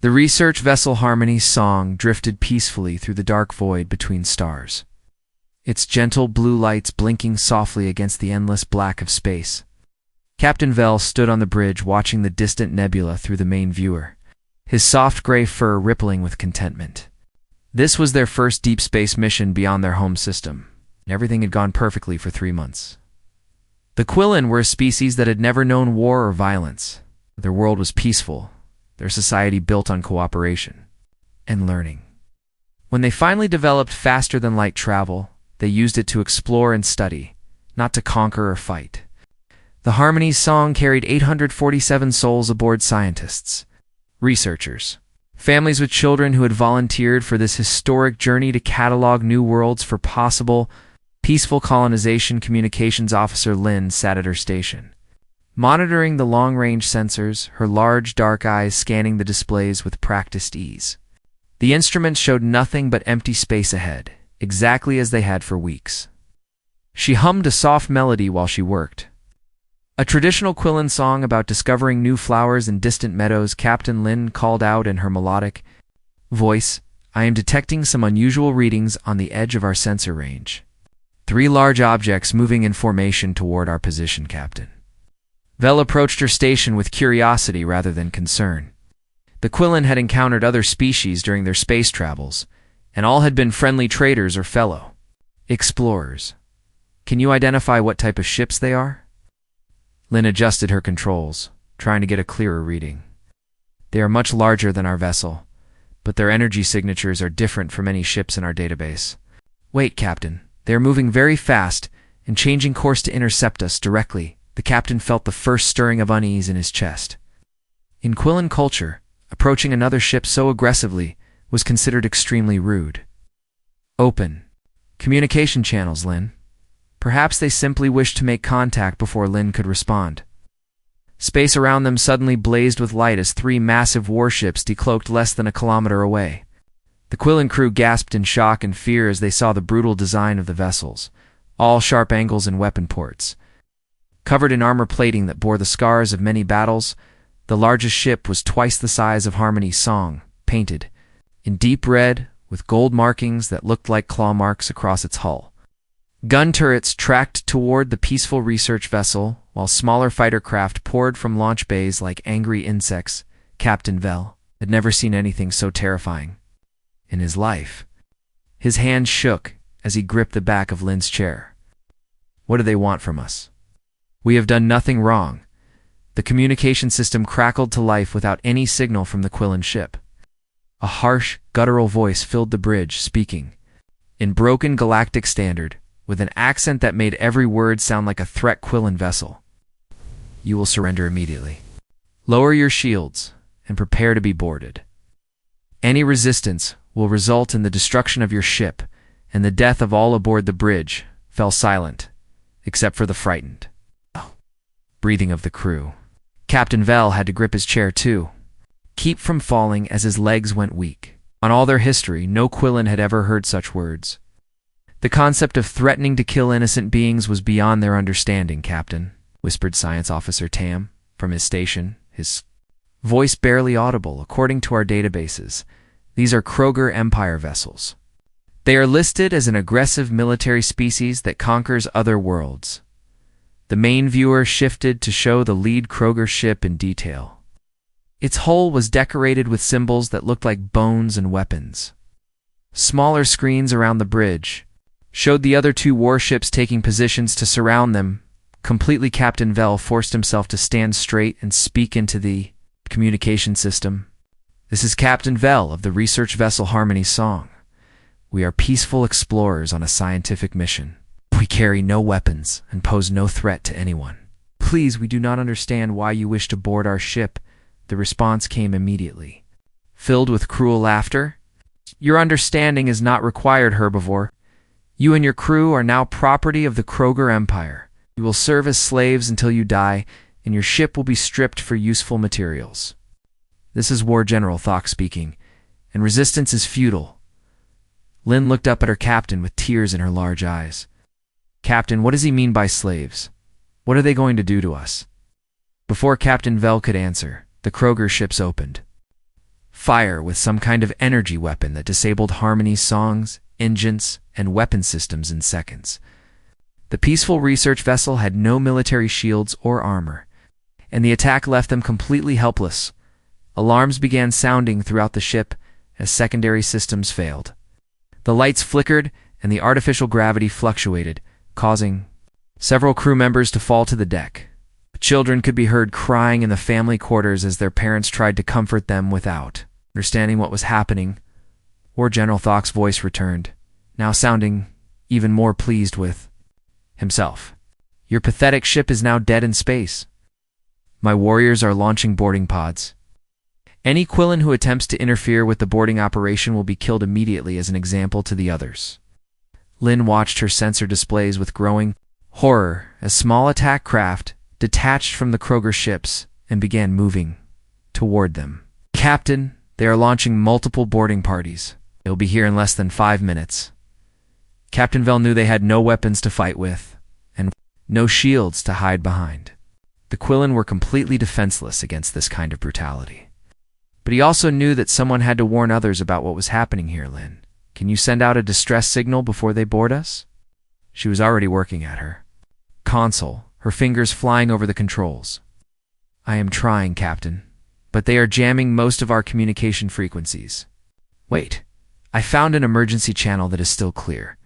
The research vessel Harmony's song drifted peacefully through the dark void between stars, its gentle blue lights blinking softly against the endless black of space. Captain Vel stood on the bridge watching the distant nebula through the main viewer, his soft gray fur rippling with contentment. This was their first deep space mission beyond their home system, and everything had gone perfectly for 3 months. The Quillen were a species that had never known war or violence. Their world was peaceful, their society built on cooperation and learning. When they finally developed faster-than-light travel, they used it to explore and study, not to conquer or fight. The Harmony's song carried 847 souls aboard scientists, researchers, families with children who had volunteered for this historic journey to catalog new worlds for possible peaceful colonization. Communications Officer Lynn sat at her station, monitoring the long-range sensors, her large dark eyes scanning the displays with practiced ease. The instruments showed nothing but empty space ahead, exactly as they had for weeks. She hummed a soft melody while she worked. A traditional Quillen song about discovering new flowers in distant meadows. Captain Lynn called out in her melodic voice, "I am detecting some unusual readings on the edge of our sensor range. 3 large objects moving in formation toward our position, Captain." Vel approached her station with curiosity rather than concern. The Quillen had encountered other species during their space travels, and all had been friendly traders or fellow explorers. "Can you identify what type of ships they are?" Lynn adjusted her controls, trying to get a clearer reading. "They are much larger than our vessel, but their energy signatures are different from any ships in our database." "Wait, Captain. They are moving very fast and changing course to intercept us directly." The captain felt the first stirring of unease in his chest. In Quillen culture, approaching another ship so aggressively was considered extremely rude. "Open communication channels, Lynn." Perhaps they simply wished to make contact before Lynn could respond. Space around them suddenly blazed with light as 3 massive warships decloaked less than a kilometer away. The Quillen crew gasped in shock and fear as they saw the brutal design of the vessels, all sharp angles and weapon ports. Covered in armor plating that bore the scars of many battles, the largest ship was twice the size of Harmony's song, painted in deep red with gold markings that looked like claw marks across its hull. Gun turrets tracked toward the peaceful research vessel, while smaller fighter craft poured from launch bays like angry insects. Captain Vel had never seen anything so terrifying in his life. His hand shook as he gripped the back of Lynn's chair. "What do they want from us? We have done nothing wrong." The communication system crackled to life without any signal from the Quillen ship. A harsh, guttural voice filled the bridge, speaking in broken galactic standard, with an accent that made every word sound like a threat. "Quillen vessel, you will surrender immediately. Lower your shields and prepare to be boarded. Any resistance will result in the destruction of your ship and the death of all aboard the bridge." Fell silent, except for the frightened breathing of the crew. Captain Vel had to grip his chair too, keep from falling as his legs went weak. On all their history, no Quillen had ever heard such words. The concept of threatening to kill innocent beings was beyond their understanding. "Captain," whispered Science Officer Tam from his station, his voice barely audible. "According to our databases, these are Kroger Empire vessels. They are listed as an aggressive military species that conquers other worlds." The main viewer shifted to show the lead Kroger ship in detail. Its hull was decorated with symbols that looked like bones and weapons. Smaller screens around the bridge showed the other 2 warships taking positions to surround them. Completely, Captain Vel forced himself to stand straight and speak into the communication system. "This is Captain Vel of the research vessel Harmony's song. We are peaceful explorers on a scientific mission. We carry no weapons and pose no threat to anyone. Please, we do not understand why you wish to board our ship." The response came immediately, filled with cruel laughter. "Your understanding is not required, herbivore. You and your crew are now property of the Kroger Empire. You will serve as slaves until you die, and your ship will be stripped for useful materials." This is War General Thok speaking, and resistance is futile. Lynn looked up at her captain with tears in her large eyes. "Captain, what does he mean by slaves? What are they going to do to us?" Before Captain Vel could answer, the Kroger ships opened, fire with some kind of energy weapon that disabled Harmony's songs, engines, and weapon systems in seconds. The peaceful research vessel had no military shields or armor, and the attack left them completely helpless. Alarms began sounding throughout the ship as secondary systems failed. The lights flickered and the artificial gravity fluctuated, causing several crew members to fall to the deck. Children could be heard crying in the family quarters as their parents tried to comfort them without understanding what was happening. War General Thok's voice returned, now sounding even more pleased with himself. Your pathetic ship is now dead in space. My warriors are launching boarding pods. Any Quillen who attempts to interfere with the boarding operation will be killed immediately as an example to the others. Lynn watched her sensor displays with growing horror as small attack craft detached from the Kroger ships and began moving toward them. Captain, they are launching multiple boarding parties. They'll be here in less than 5 minutes. Captain Vel knew they had no weapons to fight with and no shields to hide behind. The Quillen were completely defenseless against this kind of brutality. But he also knew that someone had to warn others about what was happening here. Lynn, can you send out a distress signal before they board us? She was already working at her console, her fingers flying over the controls. I am trying, Captain, but they are jamming most of our communication frequencies. Wait, I found an emergency channel that is still clear.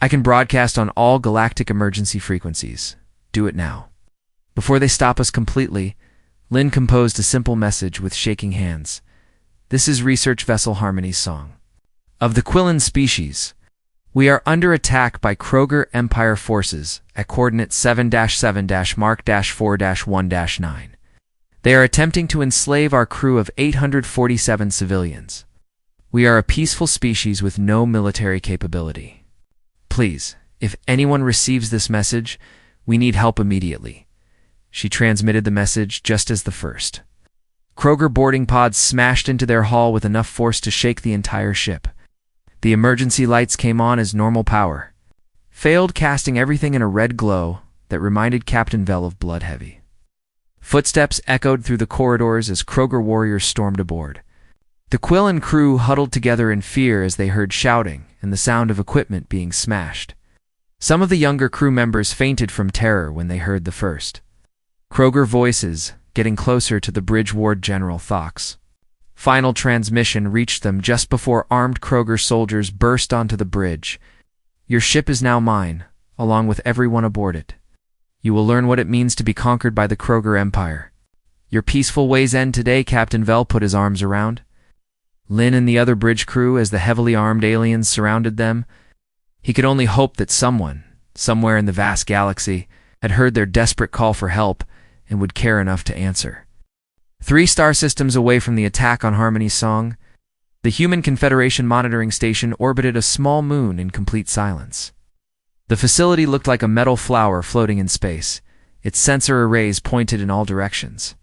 I can broadcast on all galactic emergency frequencies. Do it now. Before they stop us completely, Lynn composed a simple message with shaking hands. This is Research Vessel Harmony's song. Of the Quillen species, we are under attack by Kroger Empire forces at coordinate 7-7-Mark-4-1-9. They are attempting to enslave our crew of 847 civilians. We are a peaceful species with no military capability. Please, if anyone receives this message, we need help immediately. She transmitted the message just as the first. Kroger boarding pods smashed into their hull with enough force to shake the entire ship. The emergency lights came on as normal power, failed casting everything in a red glow that reminded Captain Vel of Bloodheavy. Footsteps echoed through the corridors as Kroger warriors stormed aboard. The Quillen crew huddled together in fear as they heard shouting and the sound of equipment being smashed. Some of the younger crew members fainted from terror when they heard the first Kroger voices getting closer to the bridge ward General Thok's final transmission reached them just before armed Kroger soldiers burst onto the bridge. Your ship is now mine, along with everyone aboard it. You will learn what it means to be conquered by the Kroger Empire. Your peaceful ways end today. Captain Vel put his arms around Lynn and the other bridge crew as the heavily armed aliens surrounded them. He could only hope that someone, somewhere in the vast galaxy, had heard their desperate call for help and would care enough to answer. 3 star systems away from the attack on Harmony's song, the Human Confederation monitoring station orbited a small moon in complete silence. The facility looked like a metal flower floating in space, its sensor arrays pointed in all directions.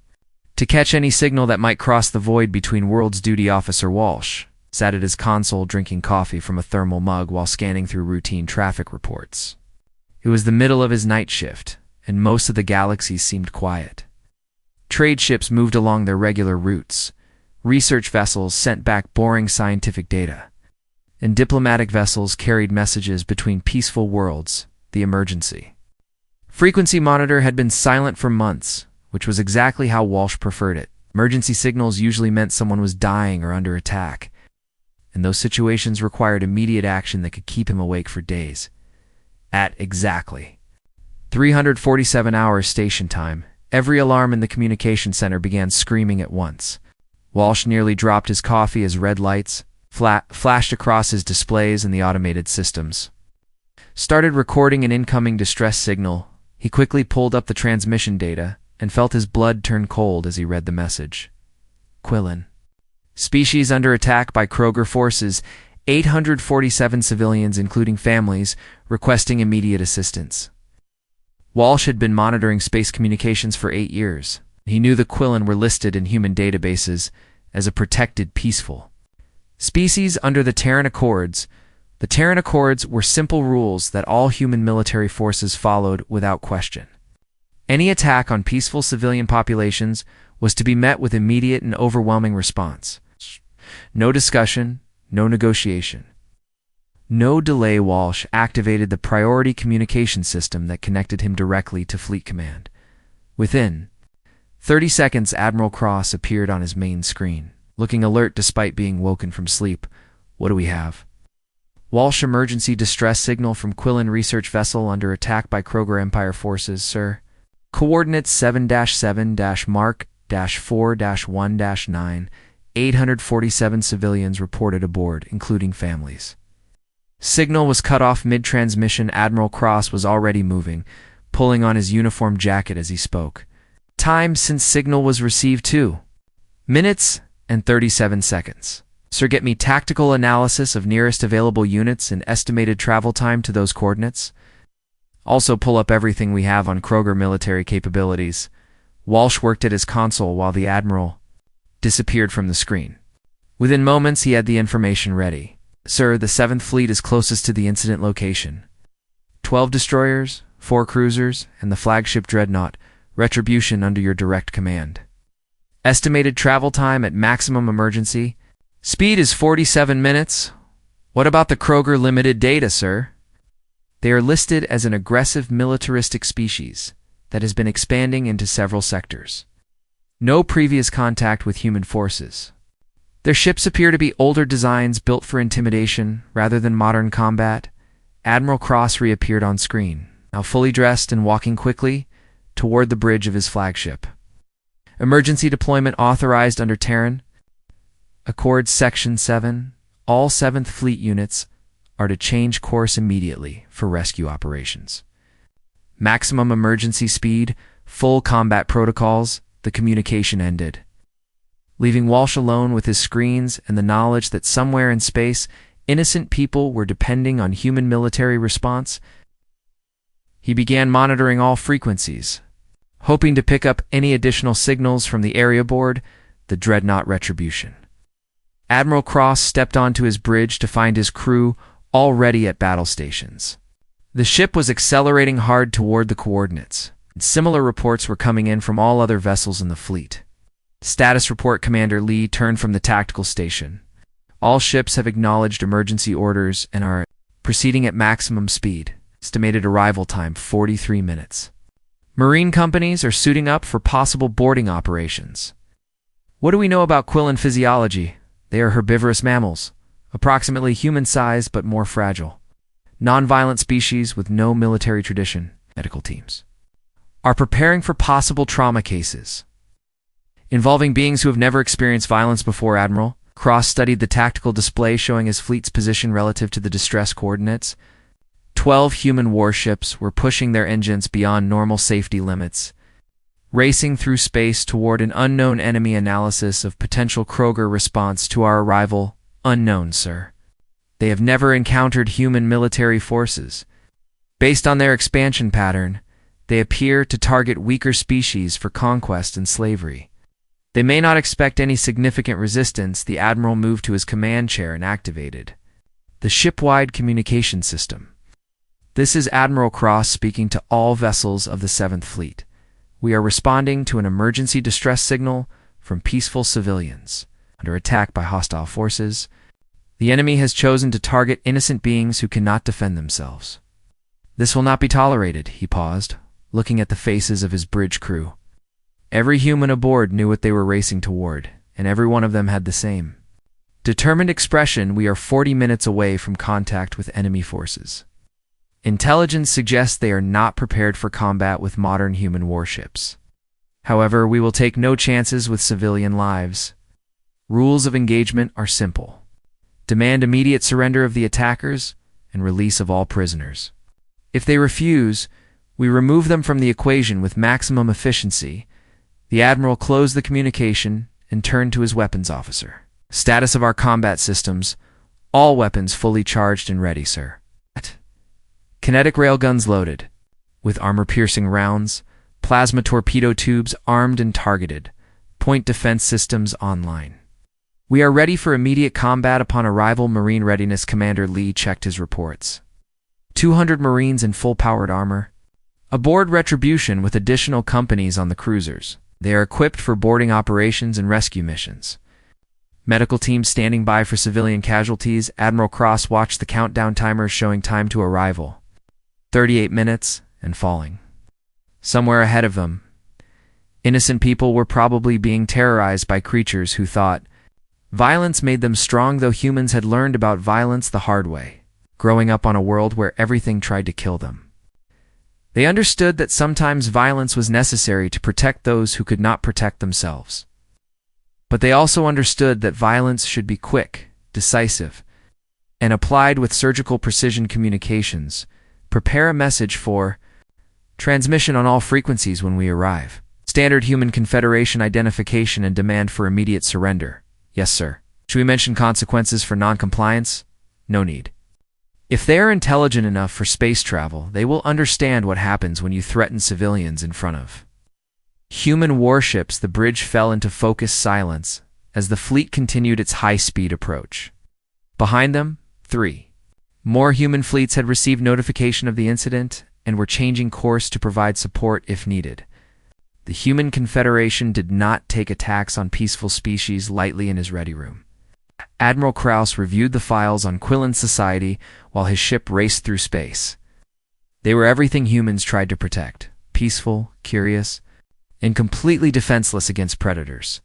To catch any signal that might cross the void between Worlds Duty Officer Walsh sat at his console drinking coffee from a thermal mug while scanning through routine traffic reports. It was the middle of his night shift, and most of the galaxy seemed quiet. Trade ships moved along their regular routes, research vessels sent back boring scientific data, and diplomatic vessels carried messages between peaceful worlds, the emergency. Frequency monitor had been silent for months, which was exactly how Walsh preferred it. Emergency signals usually meant someone was dying or under attack, and those situations required immediate action that could keep him awake for days. At exactly 347 hours station time, every alarm in the communication center began screaming at once. Walsh nearly dropped his coffee as red lights flashed across his displays and the automated systems started recording an incoming distress signal. He quickly pulled up the transmission data and felt his blood turn cold as he read the message. Quillen. Species under attack by Kroger forces, 847 civilians including families, requesting immediate assistance. Walsh had been monitoring space communications for 8 years. He knew the Quillen were listed in human databases as a protected, peaceful species under the Terran Accords. The Terran Accords were simple rules that all human military forces followed without question. Any attack on peaceful civilian populations was to be met with immediate and overwhelming response. No discussion, no negotiation. No delay. Walsh activated the priority communication system that connected him directly to Fleet Command. Within 30 seconds, Admiral Cross appeared on his main screen, looking alert despite being woken from sleep. What do we have? Walsh, emergency distress signal from Quillen research vessel under attack by Kroger Empire forces, sir. Coordinates 7-7-Mark-4-1-9. 847 civilians reported aboard, including families. Signal was cut off mid-transmission. Admiral Cross was already moving, pulling on his uniform jacket as he spoke. Time since signal was received: 2 minutes and 37 seconds. Sir, get me tactical analysis of nearest available units and estimated travel time to those coordinates. Also pull up everything we have on Kroger military capabilities. Walsh worked at his console while the Admiral disappeared from the screen. Within moments, he had the information ready. Sir, the 7th Fleet is closest to the incident location. 12 destroyers, 4 cruisers, and the flagship dreadnought, Retribution, under your direct command. Estimated travel time at maximum emergency. Speed is 47 minutes. What about the Kroger limited data, sir? They are listed as an aggressive militaristic species that has been expanding into several sectors. No previous contact with human forces. Their ships appear to be older designs built for intimidation rather than modern combat. Admiral Cross reappeared on screen, now fully dressed and walking quickly toward the bridge of his flagship. Emergency deployment authorized under Terran. Accord Section 7. All 7th Fleet units are to change course immediately for rescue operations. Maximum emergency speed, full combat protocols. The communication ended, leaving Walsh alone with his screens and the knowledge that somewhere in space, innocent people were depending on human military response. He began monitoring all frequencies, hoping to pick up any additional signals from the area board, the dreadnought Retribution. Admiral Cross stepped onto his bridge to find his crew already at battle stations. The ship was accelerating hard toward the coordinates. Similar reports were coming in from all other vessels in the fleet. Status report: Commander Lee turned from the tactical station. All ships have acknowledged emergency orders and are proceeding at maximum speed. Estimated arrival time: 43 minutes. Marine companies are suiting up for possible boarding operations. What do we know about Quillen physiology? They are herbivorous mammals, approximately human-sized but more fragile. Non-violent species with no military tradition. Medical teams are preparing for possible trauma cases involving beings who have never experienced violence before. Admiral Cross studied the tactical display showing his fleet's position relative to the distress coordinates. 12 human warships were pushing their engines beyond normal safety limits, racing through space toward an unknown enemy. Analysis of potential Kroger response to our arrival: unknown, sir. They have never encountered human military forces. Based on their expansion pattern, they appear to target weaker species for conquest and slavery. They may not expect any significant resistance. The Admiral moved to his command chair and activated the ship-wide communication system. This is Admiral Cross speaking to all vessels of the 7th Fleet. We are responding to an emergency distress signal from peaceful civilians under attack by hostile forces. The enemy has chosen to target innocent beings who cannot defend themselves. This will not be tolerated. He paused, looking at the faces of his bridge crew. Every human aboard knew what they were racing toward, and every one of them had the same determined expression: we are 40 minutes away from contact with enemy forces. Intelligence suggests they are not prepared for combat with modern human warships. However, we will take no chances with civilian lives. Rules of engagement are simple: demand immediate surrender of the attackers and release of all prisoners. If they refuse, we remove them from the equation with maximum efficiency. The Admiral closed the communication and turned to his weapons officer. Status of our combat systems: all weapons fully charged and ready, sir. Kinetic railguns loaded, with armor-piercing rounds, plasma torpedo tubes armed and targeted, point defense systems online. We are ready for immediate combat upon arrival. Marine readiness: Commander Lee checked his reports. 200 Marines in full-powered armor. Aboard Retribution with additional companies on the cruisers. They are equipped for boarding operations and rescue missions. Medical teams standing by for civilian casualties. Admiral Cross watched the countdown timer showing time to arrival. 38 minutes and falling. Somewhere ahead of them, innocent people were probably being terrorized by creatures who thought violence made them strong, though humans had learned about violence the hard way, growing up on a world where everything tried to kill them. They understood that sometimes violence was necessary to protect those who could not protect themselves. But they also understood that violence should be quick, decisive, and applied with surgical precision. Communications. Prepare a message for transmission on all frequencies when we arrive. Standard Human Confederation identification and demand for immediate surrender. Yes, sir. Should we mention consequences for non-compliance? No need. If they are intelligent enough for space travel, they will understand what happens when you threaten civilians in front of human warships. The bridge fell into focused silence as the fleet continued its high-speed approach. Behind them, 3 more human fleets had received notification of the incident and were changing course to provide support if needed. The Human Confederation did not take attacks on peaceful species lightly in his ready room. Admiral Krauss reviewed the files on Quillen society while his ship raced through space. They were everything humans tried to protect: peaceful, curious, and completely defenseless against predators.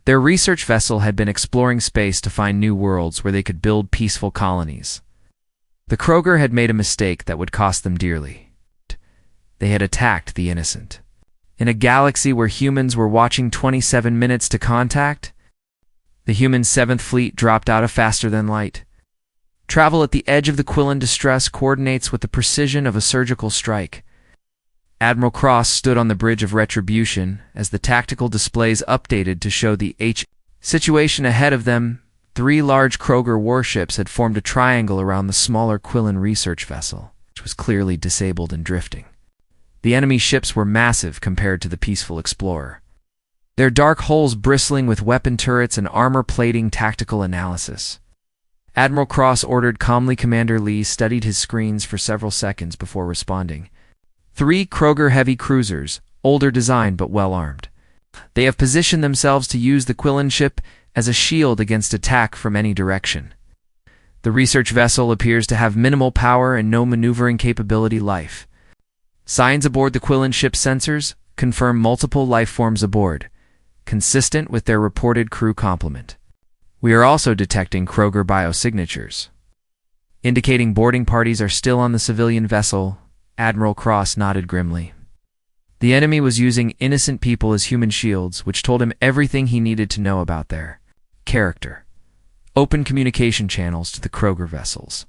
Their research vessel had been exploring space to find new worlds where they could build peaceful colonies. The Kroger had made a mistake that would cost them dearly. They had attacked the innocent. In a galaxy where humans were watching 27 minutes to contact, the human 7th Fleet dropped out of faster than light. Travel at the edge of the Quillen distress coordinates with the precision of a surgical strike. Admiral Cross stood on the bridge of retribution as the tactical displays updated to show the situation ahead of them. 3 large Kroger warships had formed a triangle around the smaller Quillen research vessel, which was clearly disabled and drifting. The enemy ships were massive compared to the peaceful explorer, their dark hulls bristling with weapon turrets and armor plating. Tactical analysis. Admiral Cross ordered calmly. Commander Lee studied his screens for several seconds before responding. 3 Kroger heavy cruisers, older design but well-armed. They have positioned themselves to use the Quillen ship as a shield against attack from any direction. The research vessel appears to have minimal power and no maneuvering capability. Life signs aboard the Quillen ship. Sensors confirm multiple life forms aboard, consistent with their reported crew complement. We are also detecting Kroger biosignatures, indicating boarding parties are still on the civilian vessel. Admiral Cross nodded grimly. The enemy was using innocent people as human shields, which told him everything he needed to know about their character. Open communication channels to the Kroger vessels.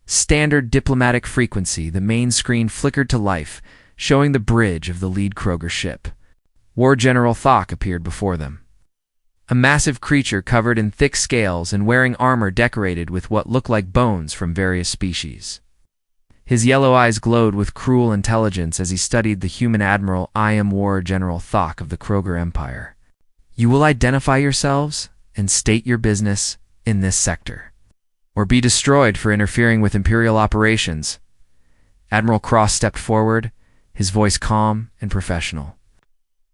Standard diplomatic frequency. The main screen flickered to life, showing the bridge of the lead Kroger ship. War General Thok appeared before them. A massive creature covered in thick scales and wearing armor decorated with what looked like bones from various species. His yellow eyes glowed with cruel intelligence as he studied the human admiral. I am War General Thok of the Kroger Empire. You will identify yourselves and state your business in this sector, or be destroyed for interfering with Imperial operations. Admiral Cross stepped forward, his voice calm and professional.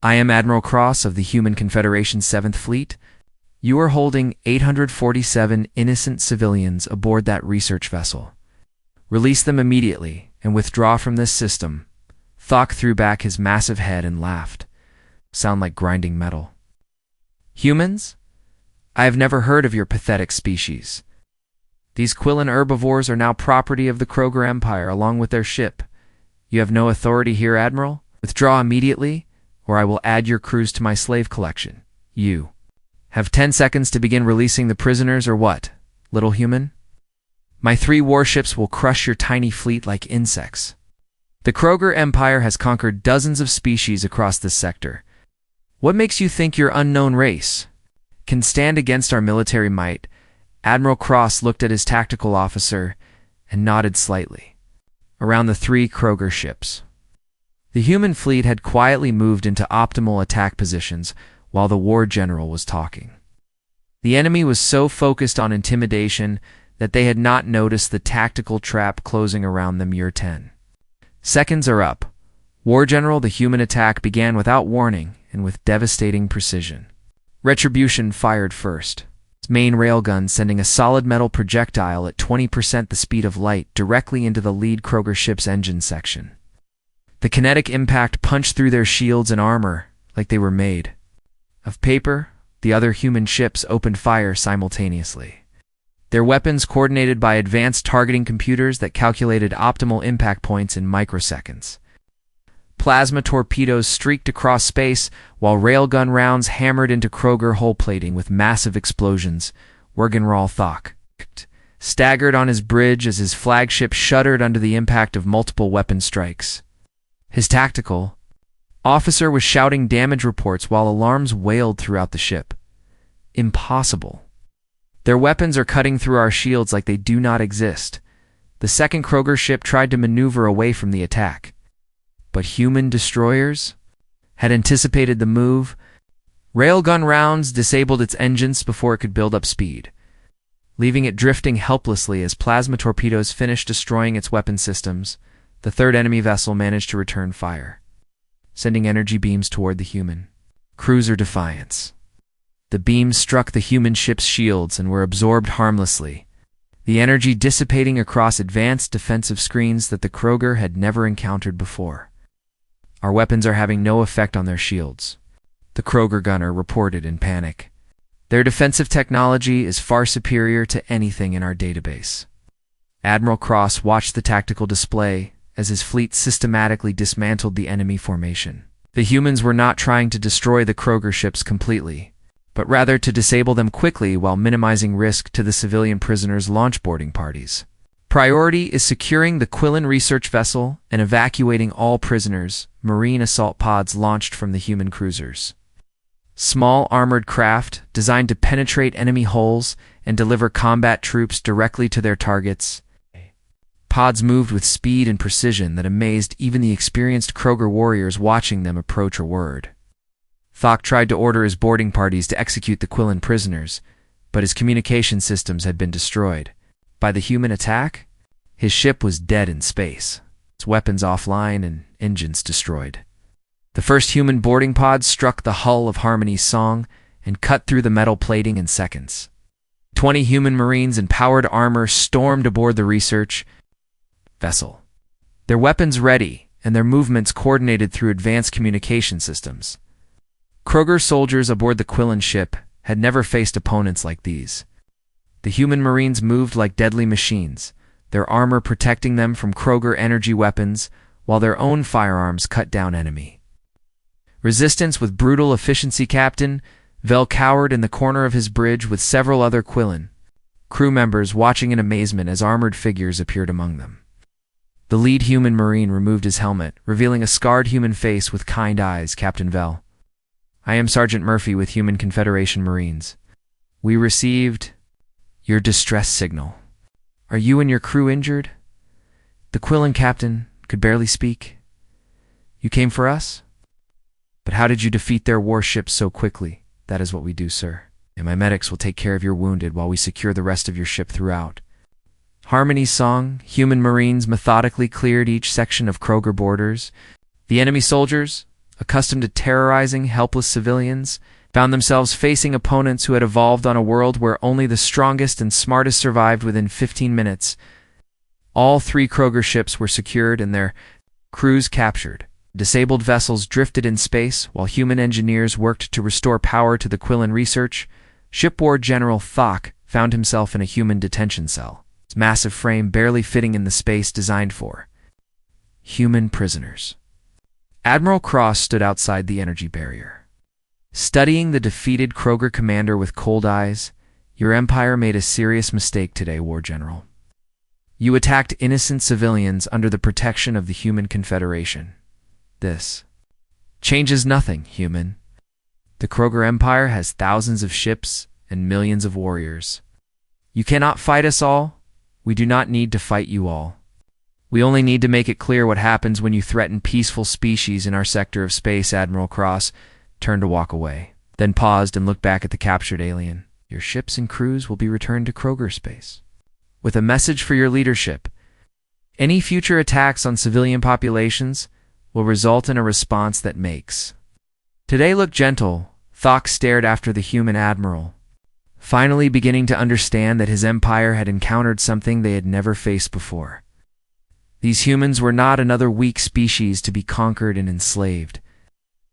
I am Admiral Cross of the Human Confederation 7th Fleet. You are holding 847 innocent civilians aboard that research vessel. Release them immediately and withdraw from this system. Thok threw back his massive head and laughed. Sound like grinding metal. Humans? I have never heard of your pathetic species. These Quillen herbivores are now property of the Kroger Empire along with their ship. You have no authority here, Admiral. Withdraw immediately, or I will add your crews to my slave collection. You have 10 seconds to begin releasing the prisoners, or what, little human? My 3 warships will crush your tiny fleet like insects. The Kroger Empire has conquered dozens of species across this sector. What makes you think your unknown race can stand against our military might? Admiral Cross looked at his tactical officer and nodded slightly. Around the 3 Kroger ships, the human fleet had quietly moved into optimal attack positions while the war general was talking. The enemy was so focused on intimidation that they had not noticed the tactical trap closing around them. Your 10 seconds are up. War General, the human attack began without warning and with devastating precision. Retribution fired first, its main railgun sending a solid metal projectile at 20% the speed of light directly into the lead Kroger ship's engine section. The kinetic impact punched through their shields and armor like they were made of paper. The other human ships opened fire simultaneously, their weapons coordinated by advanced targeting computers that calculated optimal impact points in microseconds. Plasma torpedoes streaked across space, while railgun rounds hammered into Kroger hull plating with massive explosions. Wergenral Thok staggered on his bridge as his flagship shuddered under the impact of multiple weapon strikes. His tactical officer was shouting damage reports while alarms wailed throughout the ship. Impossible. Their weapons are cutting through our shields like they do not exist. The second Kroger ship tried to maneuver away from the attack, but human destroyers had anticipated the move. Railgun rounds disabled its engines before it could build up speed, leaving it drifting helplessly as plasma torpedoes finished destroying its weapon systems. The third enemy vessel managed to return fire, sending energy beams toward the human cruiser Defiance. The beams struck the human ship's shields and were absorbed harmlessly, the energy dissipating across advanced defensive screens that the Kroger had never encountered before. Our weapons are having no effect on their shields, the Kroger gunner reported in panic. Their defensive technology is far superior to anything in our database. Admiral Cross watched the tactical display as his fleet systematically dismantled the enemy formation. The humans were not trying to destroy the Kroger ships completely, but rather to disable them quickly while minimizing risk to the civilian prisoners' launch boarding parties. Priority is securing the Quillen research vessel and evacuating all prisoners. Marine assault pods launched from the human cruisers. Small armored craft designed to penetrate enemy hulls and deliver combat troops directly to their targets. Pods moved with speed and precision that amazed even the experienced Kroger warriors watching them approach a word. Thok tried to order his boarding parties to execute the Quillen prisoners, but his communication systems had been destroyed. By the human attack, his ship was dead in space, its weapons offline and engines destroyed. The first human boarding pod struck the hull of Harmony's Song and cut through the metal plating in seconds. 20 human Marines in powered armor stormed aboard the research vessel, their weapons ready and their movements coordinated through advanced communication systems. Kroger soldiers aboard the Quillen ship had never faced opponents like these. The human Marines moved like deadly machines, their armor protecting them from Kroger energy weapons, while their own firearms cut down enemy resistance with brutal efficiency. Captain Vel cowered in the corner of his bridge with several other Quillen crew members watching in amazement as armored figures appeared among them. The lead human Marine removed his helmet, revealing a scarred human face with kind eyes. Captain Vel, I am Sergeant Murphy with Human Confederation Marines. We received your distress signal. Are you and your crew injured? The Quillen captain could barely speak. You came for us? But how did you defeat their warships so quickly? That is what we do, sir. And my medics will take care of your wounded while we secure the rest of your ship throughout. Harmony's Song, human Marines methodically cleared each section of Kroger borders. The enemy soldiers, accustomed to terrorizing helpless civilians, found themselves facing opponents who had evolved on a world where only the strongest and smartest survived within 15 minutes. All 3 Kroger ships were secured and their crews captured. Disabled vessels drifted in space while human engineers worked to restore power to the Quillen research. Shipboard General Thok found himself in a human detention cell, its massive frame barely fitting in the space designed for human prisoners. Admiral Cross stood outside the energy barrier, studying the defeated Kroger commander with cold eyes. Your empire made a serious mistake today, War General. You attacked innocent civilians under the protection of the Human Confederation. This changes nothing, human. The Kroger Empire has thousands of ships and millions of warriors. You cannot fight us all. We do not need to fight you all. We only need to make it clear what happens when you threaten peaceful species in our sector of space. Admiral Cross turned to walk away, then paused and looked back at the captured alien. Your ships and crews will be returned to Kroger space, with a message for your leadership. Any future attacks on civilian populations will result in a response that makes today look gentle. Thok stared after the human admiral, finally beginning to understand that his empire had encountered something they had never faced before. These humans were not another weak species to be conquered and enslaved.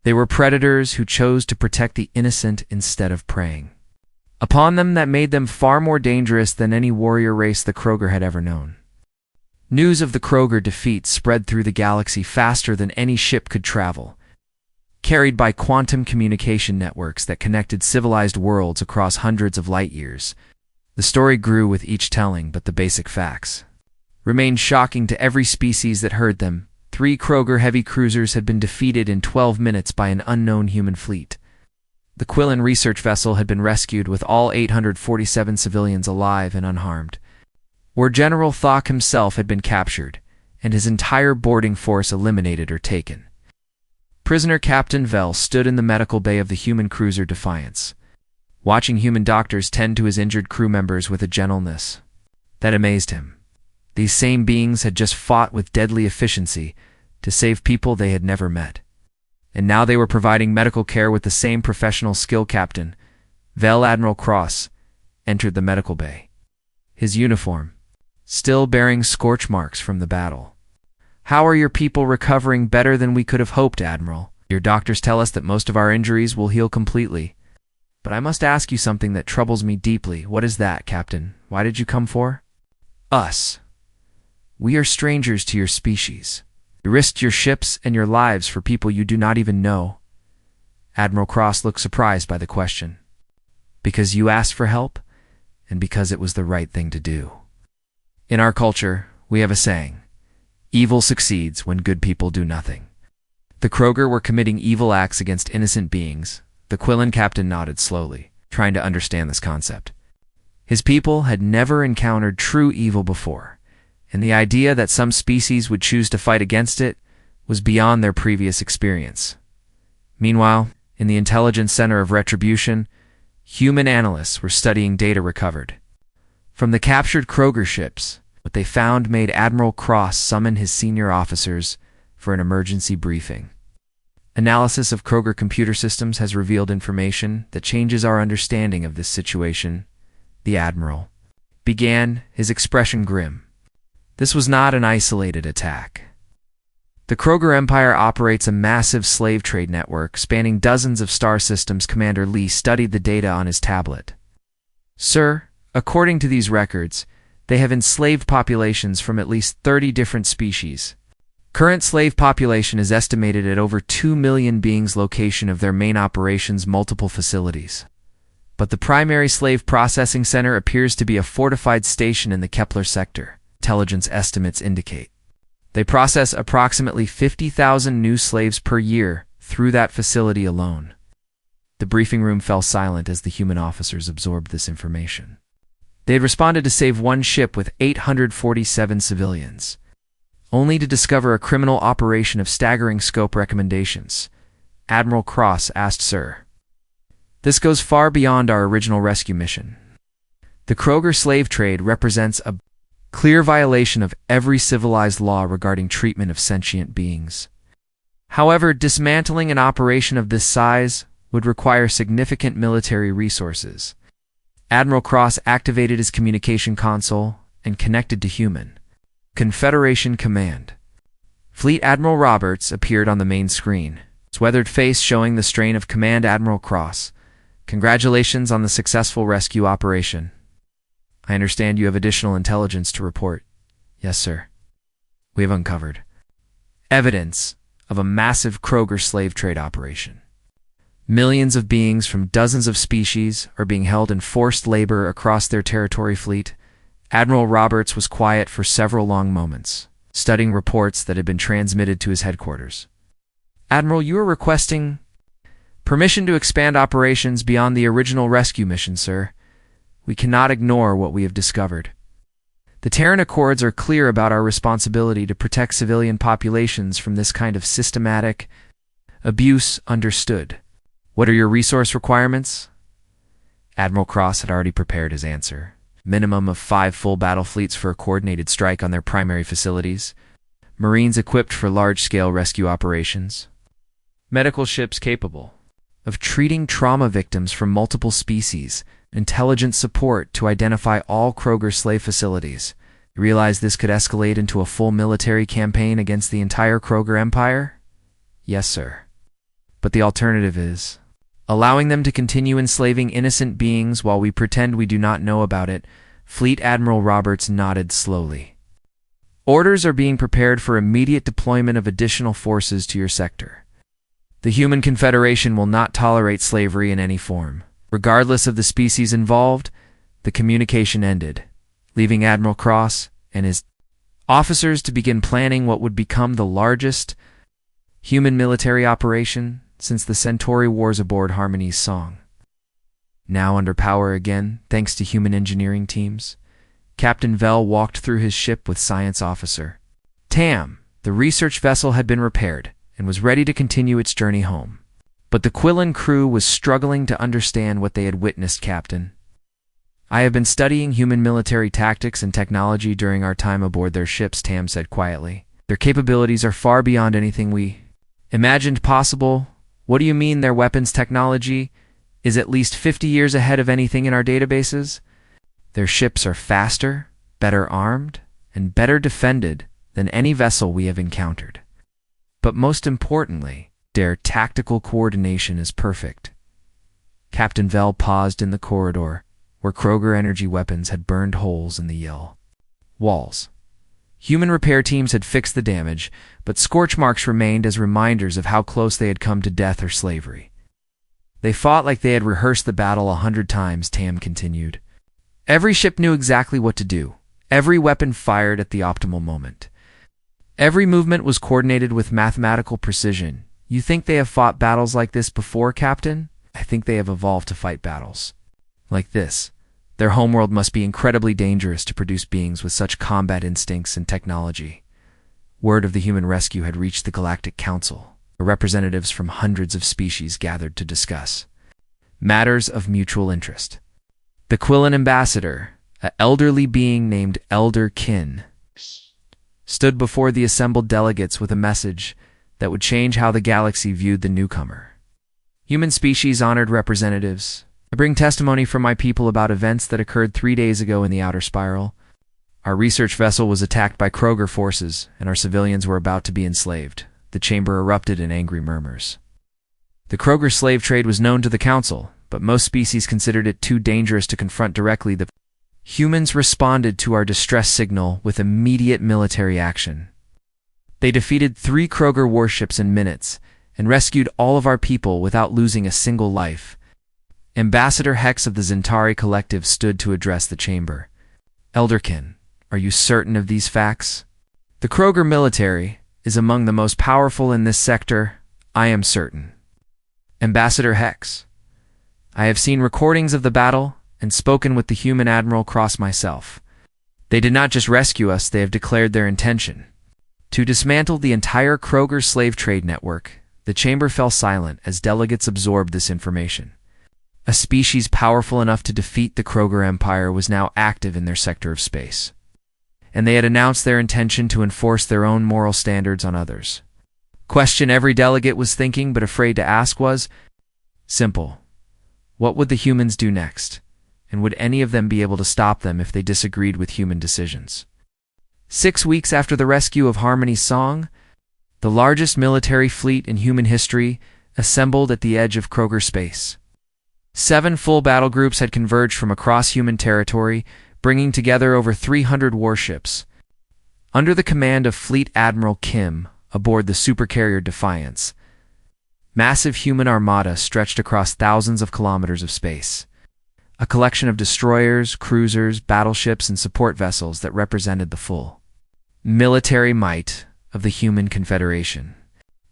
They were predators who chose to protect the innocent instead of preying upon them. That made them far more dangerous than any warrior race the Kroger had ever known. News of the Kroger defeat spread through the galaxy faster than any ship could travel, carried by quantum communication networks that connected civilized worlds across hundreds of light years. The story grew with each telling, but the basic facts remained shocking to every species that heard them. 3 Kroger heavy cruisers had been defeated in 12 minutes by an unknown human fleet. The Quillen research vessel had been rescued with all 847 civilians alive and unharmed, where General Thok himself had been captured, and his entire boarding force eliminated or taken. Prisoner Captain Vel stood in the medical bay of the human cruiser Defiance, watching human doctors tend to his injured crew members with a gentleness that amazed him. These same beings had just fought with deadly efficiency to save people they had never met, and now they were providing medical care with the same professional skill. Captain Vel Admiral Cross entered the medical bay, his uniform still bearing scorch marks from the battle. "How are your people recovering? Better than we could have hoped, Admiral. Your doctors tell us that most of our injuries will heal completely. But I must ask you something that troubles me deeply." "What is that, Captain? Why did you come for us? We are strangers to your species. You risked your ships and your lives for people you do not even know." Admiral Cross looked surprised by the question. "Because you asked for help, and because it was the right thing to do. In our culture, we have a saying: evil succeeds when good people do nothing." The Kroger were committing evil acts against innocent beings. The Quillen captain nodded slowly, trying to understand this concept. His people had never encountered true evil before, and the idea that some species would choose to fight against it was beyond their previous experience. Meanwhile, in the Intelligence Center of Retribution, human analysts were studying data recovered from the captured Kroger ships. What they found made Admiral Cross summon his senior officers for an emergency briefing. Analysis of Kroger computer systems has revealed information that changes our understanding of this situation. The Admiral began, his expression grim. This was not an isolated attack. The Kroger Empire operates a massive slave trade network spanning dozens of star systems. Commander Lee studied the data on his tablet. "Sir, according to these records, they have enslaved populations from at least 30 different species. Current slave population is estimated at over 2 million beings. Location of their main operations: multiple facilities. But the primary slave processing center appears to be a fortified station in the Kepler sector. Intelligence estimates indicate they process approximately 50,000 new slaves per year through that facility alone." The briefing room fell silent as the human officers absorbed this information. They had responded to save one ship with 847 civilians, only to discover a criminal operation of staggering scope. "Recommendations?" Admiral Cross asked. "Sir, this goes far beyond our original rescue mission. The Kroger slave trade represents a clear violation of every civilized law regarding treatment of sentient beings. However, dismantling an operation of this size would require significant military resources." Admiral Cross activated his communication console and connected to human Confederation Command. Fleet Admiral Roberts appeared on the main screen, his weathered face showing the strain of command. "Admiral Cross, congratulations on the successful rescue operation. I understand you have additional intelligence to report." "Yes, sir. We have uncovered evidence of a massive Kroger slave trade operation. Millions of beings from dozens of species are being held in forced labor across their territory." Fleet Admiral Roberts was quiet for several long moments, studying reports that had been transmitted to his headquarters. "Admiral, you are requesting permission to expand operations beyond the original rescue mission, sir. We cannot ignore what we have discovered. The Terran Accords are clear about our responsibility to protect civilian populations from this kind of systematic abuse." "Understood. What are your resource requirements?" Admiral Cross had already prepared his answer. Minimum of 5 full battle fleets for a coordinated strike on their primary facilities. Marines equipped for large-scale rescue operations. Medical ships capable of treating trauma victims from multiple species, intelligence support to identify all Kroger slave facilities. You realize this could escalate into a full military campaign against the entire Kroger empire? Yes, sir. But the alternative is allowing them to continue enslaving innocent beings while we pretend we do not know about it. Fleet Admiral Roberts nodded slowly. Orders are being prepared for immediate deployment of additional forces to your sector. The Human Confederation will not tolerate slavery in any form. Regardless of the species involved, the communication ended, leaving Admiral Cross and his officers to begin planning what would become the largest human military operation since the Centauri Wars aboard Harmony's Song. Now under power again, thanks to human engineering teams, Captain Vell walked through his ship with Science Officer Tam. The research vessel had been repaired and was ready to continue its journey home. But the Quillen crew was struggling to understand what they had witnessed, Captain. I have been studying human military tactics and technology during our time aboard their ships, Tam said quietly. Their capabilities are far beyond anything we imagined possible. What do you mean their weapons technology is at least 50 years ahead of anything in our databases? Their ships are faster, better armed, and better defended than any vessel we have encountered. But most importantly, their tactical coordination is perfect. Captain Vell paused in the corridor, where Kroger energy weapons had burned holes in the Yell walls. Human repair teams had fixed the damage, but scorch marks remained as reminders of how close they had come to death or slavery. They fought like they had rehearsed the battle 100 times, Tam continued. Every ship knew exactly what to do. Every weapon fired at the optimal moment. Every movement was coordinated with mathematical precision. You think they have fought battles like this before, Captain? I think they have evolved to fight battles like this. Their homeworld must be incredibly dangerous to produce beings with such combat instincts and technology. Word of the human rescue had reached the Galactic Council, where representatives from hundreds of species gathered to discuss matters of mutual interest. The Quillen ambassador, an elderly being named Elder Kin, stood before the assembled delegates with a message that would change how the galaxy viewed the newcomer. Human species honored representatives, I bring testimony from my people about events that occurred 3 days ago in the Outer Spiral. Our research vessel was attacked by Kroger forces, and our civilians were about to be enslaved. The chamber erupted in angry murmurs. The Kroger slave trade was known to the Council, but most species considered it too dangerous to confront directly. The humans responded to our distress signal with immediate military action. They defeated 3 Kroger warships in minutes and rescued all of our people without losing a single life. Ambassador Hex of the Zentari Collective stood to address the chamber. Elderkin, are you certain of these facts? The Kroger military is among the most powerful in this sector. I am certain. Ambassador Hex, I have seen recordings of the battle and spoken with the human Admiral Cross myself. They did not just rescue us, they have declared their intention to dismantle the entire Kroger slave trade network. The chamber fell silent as delegates absorbed this information. A species powerful enough to defeat the Kroger Empire was now active in their sector of space, and they had announced their intention to enforce their own moral standards on others. Question every delegate was thinking but afraid to ask was simple. What would the humans do next? And would any of them be able to stop them if they disagreed with human decisions? 6 weeks after the rescue of Harmony's Song, the largest military fleet in human history assembled at the edge of Kroger space. 7 full battle groups had converged from across human territory, bringing together over 300 warships. Under the command of Fleet Admiral Kim, aboard the supercarrier Defiance, massive human armada stretched across thousands of kilometers of space. A collection of destroyers, cruisers, battleships, and support vessels that represented the full military might of the Human Confederation.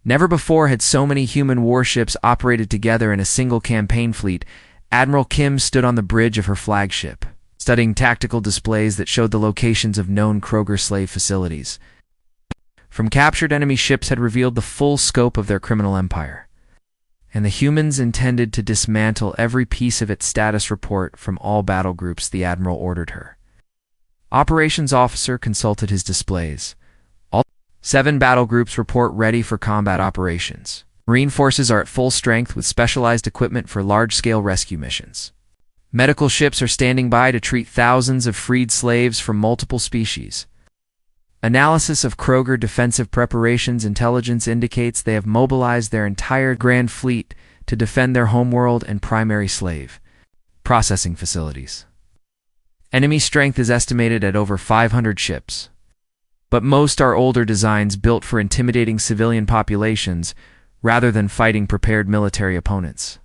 Never before had so many human warships operated together in a single campaign fleet. Admiral Kim stood on the bridge of her flagship, studying tactical displays that showed the locations of known Kroger slave facilities. From captured enemy ships had revealed the full scope of their criminal empire, and the humans intended to dismantle every piece of its status report from all battle groups. The Admiral ordered her operations officer consulted his displays. 7 battle groups report ready for combat operations. Marine forces are at full strength with specialized equipment for large-scale rescue missions. Medical ships are standing by to treat thousands of freed slaves from multiple species. Analysis of Kroger defensive preparations intelligence indicates they have mobilized their entire Grand Fleet to defend their homeworld and primary slave processing facilities. Enemy strength is estimated at over 500 ships, but most are older designs built for intimidating civilian populations rather than fighting prepared military opponents.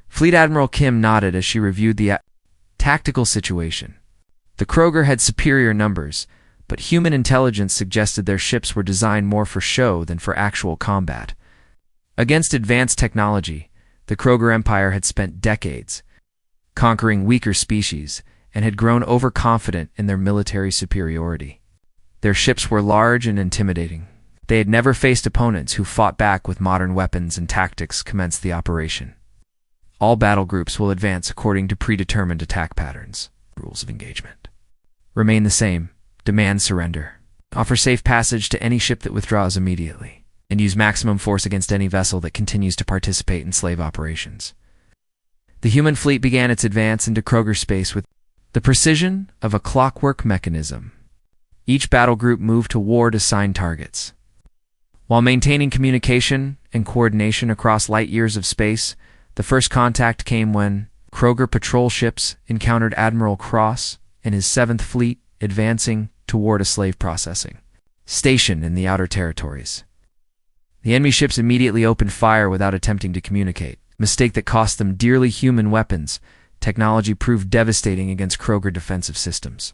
Fleet Admiral Kim nodded as she reviewed the tactical situation. The Kroger had superior numbers, but human intelligence suggested their ships were designed more for show than for actual combat. Against advanced technology, the Kroger Empire had spent decades conquering weaker species and had grown overconfident in their military superiority. Their ships were large and intimidating. They had never faced opponents who fought back with modern weapons and tactics commenced the operation. All battle groups will advance according to predetermined attack patterns. Rules of engagement remain the same. Demand surrender. Offer safe passage to any ship that withdraws immediately, and use maximum force against any vessel that continues to participate in slave operations. The human fleet began its advance into Kroger space with the precision of a clockwork mechanism. Each battle group moved toward assigned targets. While maintaining communication and coordination across light years of space, the first contact came when Kroger patrol ships encountered Admiral Cross and his 7th Fleet advancing toward a slave processing station in the outer territories. The enemy ships immediately opened fire without attempting to communicate, a mistake that cost them dearly. Human weapons technology proved devastating against Kroger defensive systems.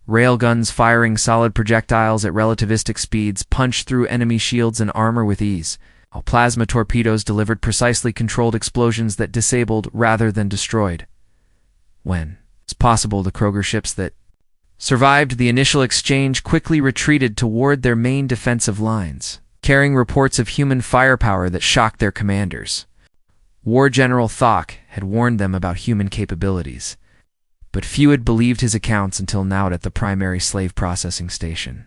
Railguns firing solid projectiles at relativistic speeds punched through enemy shields and armor with ease, while plasma torpedoes delivered precisely controlled explosions that disabled rather than destroyed. When it's possible, the Kroger ships that survived the initial exchange quickly retreated toward their main defensive lines, carrying reports of human firepower that shocked their commanders. War General Thok had warned them about human capabilities, but few had believed his accounts until now at the primary slave processing station.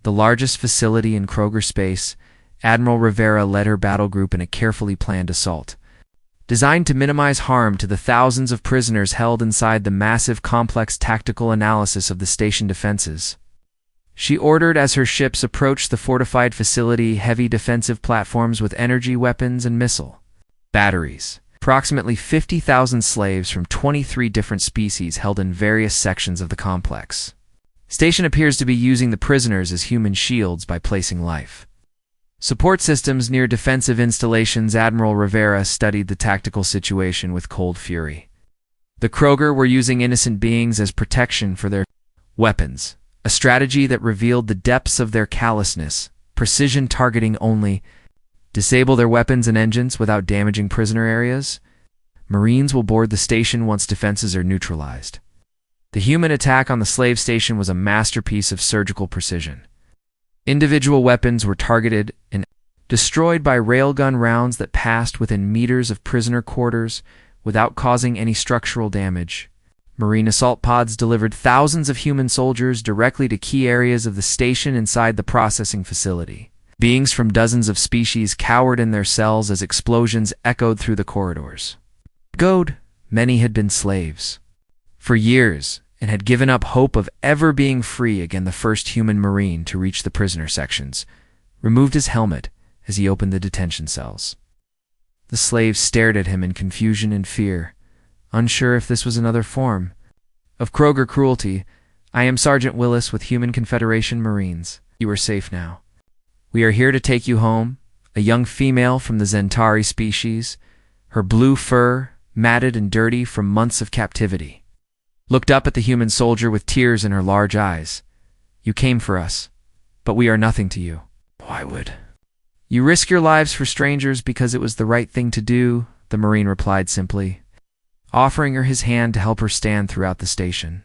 The largest facility in Kroger space, Admiral Rivera led her battle group in a carefully planned assault, designed to minimize harm to the thousands of prisoners held inside the massive complex tactical analysis of the station defenses. She ordered as her ships approached the fortified facility heavy defensive platforms with energy weapons and missile batteries. Approximately 50,000 slaves from 23 different species held in various sections of the complex. Station appears to be using the prisoners as human shields by placing life support systems near defensive installations. Admiral Rivera studied the tactical situation with cold fury. The Kroger were using innocent beings as protection for their weapons, a strategy that revealed the depths of their callousness. Precision targeting only. Disable their weapons and engines without damaging prisoner areas. Marines will board the station once defenses are neutralized. The human attack on the slave station was a masterpiece of surgical precision. Individual weapons were targeted and destroyed by railgun rounds that passed within meters of prisoner quarters without causing any structural damage. Marine assault pods delivered thousands of human soldiers directly to key areas of the station inside the processing facility. Beings from dozens of species cowered in their cells as explosions echoed through the corridors. Many had been slaves for years and had given up hope of ever being free again. The first human Marine to reach the prisoner sections removed his helmet as he opened the detention cells. The slaves stared at him in confusion and fear, unsure if this was another form of Kroger cruelty. "I am Sergeant Willis with Human Confederation Marines. You are safe now. We are here to take you home." A young female from the Zentari species, her blue fur matted and dirty from months of captivity, looked up at the human soldier with tears in her large eyes. "You came for us, but we are nothing to you." "Why would you risk your lives for strangers?" "Because it was the right thing to do," the Marine replied simply, offering her his hand to help her stand throughout the station.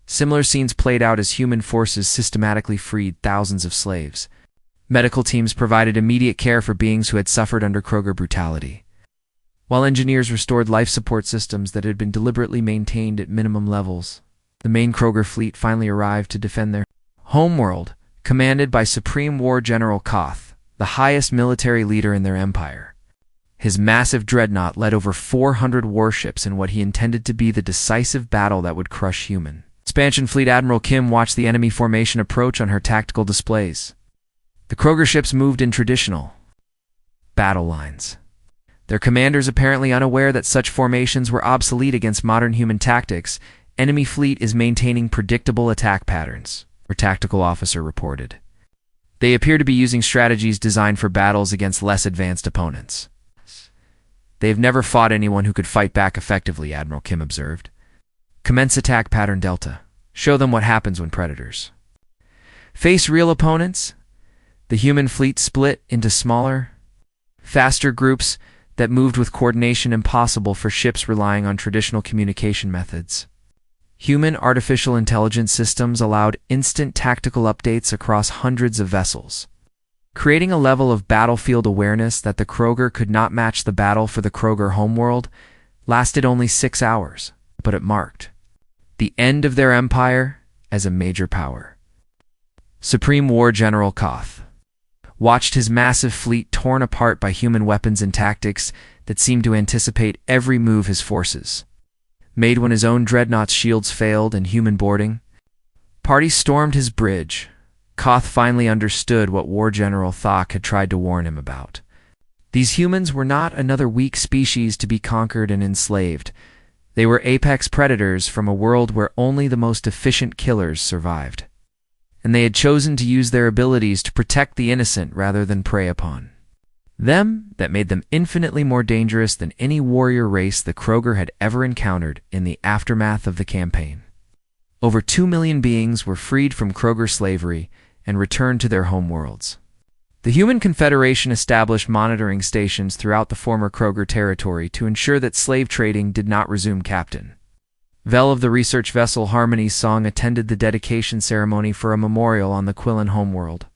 Similar scenes played out as human forces systematically freed thousands of slaves. Medical teams provided immediate care for beings who had suffered under Kroger brutality, while engineers restored life support systems that had been deliberately maintained at minimum levels. The main Kroger fleet finally arrived to defend their homeworld, commanded by Supreme War General Koth. the highest military leader in their empire. His massive dreadnought led over 400 warships in what he intended to be the decisive battle that would crush human. Expansion Fleet Admiral Kim watched the enemy formation approach on her tactical displays. The Kroger ships moved in traditional battle lines, their commanders apparently unaware that such formations were obsolete against modern human tactics. Enemy fleet is maintaining predictable attack patterns, her tactical officer reported. They appear to be using strategies designed for battles against less advanced opponents. They have never fought anyone who could fight back effectively, Admiral Kim observed. Commence attack pattern Delta. Show them what happens when predators face real opponents. The human fleet split into smaller, faster groups that moved with coordination impossible for ships relying on traditional communication methods. Human artificial intelligence systems allowed instant tactical updates across hundreds of vessels, creating a level of battlefield awareness that the Kroger could not match. The battle for the Kroger homeworld lasted only 6 hours, but it marked the end of their empire as a major power. Supreme War General Koth watched his massive fleet torn apart by human weapons and tactics that seemed to anticipate every move his forces made. When his own dreadnought's shields failed and human boarding parties stormed his bridge, Koth finally understood what War General Thok had tried to warn him about. These humans were not another weak species to be conquered and enslaved. They were apex predators from a world where only the most efficient killers survived, and they had chosen to use their abilities to protect the innocent rather than prey upon them. That made them infinitely more dangerous than any warrior race the Kroger had ever encountered. In the aftermath of the campaign, over 2 million beings were freed from Kroger slavery and returned to their homeworlds. The Human Confederation established monitoring stations throughout the former Kroger territory to ensure that slave trading did not resume. Captain Vel of the research vessel Harmony's Song attended the dedication ceremony for a memorial on the Quillen homeworld.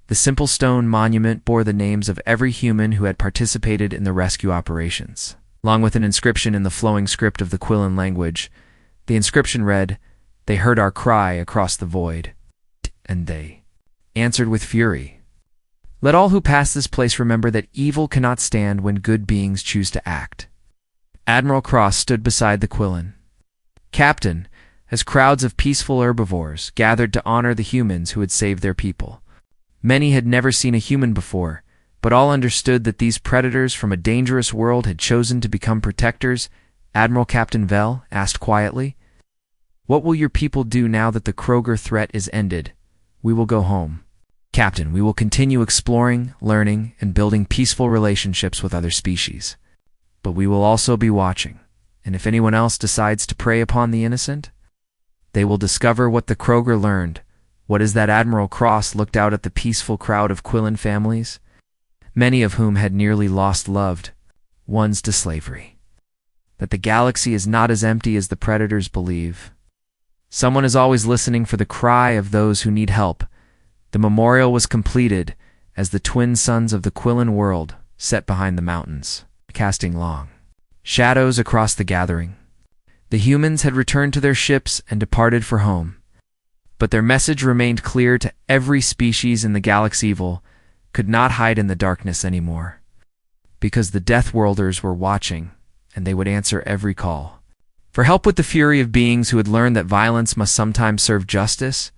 The simple stone monument bore the names of every human who had participated in the rescue operations, along with an inscription in the flowing script of the Quillen language. The inscription read, "They heard our cry across the void, and they answered with fury. Let all who pass this place remember that evil cannot stand when good beings choose to act." Admiral Cross stood beside the Quillen captain as crowds of peaceful herbivores gathered to honor the humans who had saved their people. Many had never seen a human before, but all understood that these predators from a dangerous world had chosen to become protectors. Admiral Captain Vel asked quietly, "What will your people do now that the Kroger threat is ended?" "We will go home, Captain. We will continue exploring, learning, and building peaceful relationships with other species. But we will also be watching, and if anyone else decides to prey upon the innocent, they will discover what the Kroger learned." What is that? Admiral Cross looked out at the peaceful crowd of Quillen families, many of whom had nearly lost loved ones to slavery. That the galaxy is not as empty as the predators believe. Someone is always listening for the cry of those who need help. The memorial was completed as the twin suns of the Quillen world set behind the mountains, casting long shadows across the gathering. The humans had returned to their ships and departed for home, but their message remained clear to every species in the galaxy: evil could not hide in the darkness anymore, because the Deathworlders were watching, and they would answer every call for help. With the fury of beings who had learned that violence must sometimes serve justice,